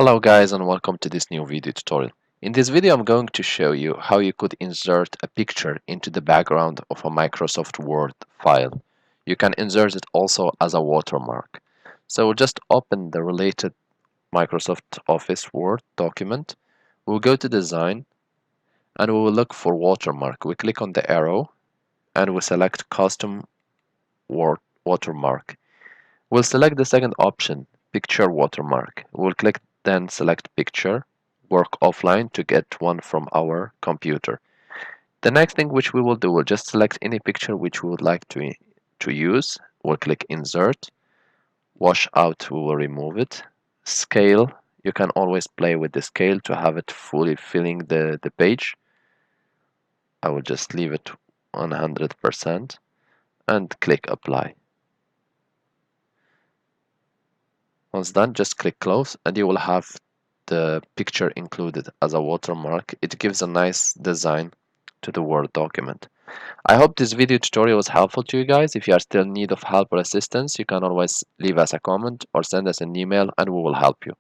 Hello guys and welcome to this new video tutorial. In this video I'm going to show you how you could insert a picture into the background of a Microsoft Word file. You can insert it also as a watermark. So we'll just open the related Microsoft Office Word document. We'll go to design and we will look for watermark. We click on the arrow and we select custom Word watermark. We'll select the second option, picture watermark. We'll click then select picture, work offline to get one from our computer. The next thing which we will do, we'll just select any picture which we would like to use. We'll click insert, wash out, we will remove it. Scale, you can always play with the scale to have it fully filling the page. I will just leave it 100% and click apply. Once done, just click close and you will have the picture included as a watermark. It gives a nice design to the Word document. I hope this video tutorial was helpful to you guys. If you are still in need of help or assistance, you can always leave us a comment or send us an email and we will help you.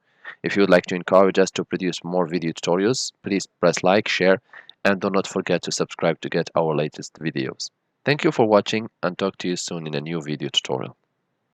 If you would like to encourage us to produce more video tutorials, please press like, share, and do not forget to subscribe to get our latest videos. Thank you for watching and talk to you soon in a new video tutorial.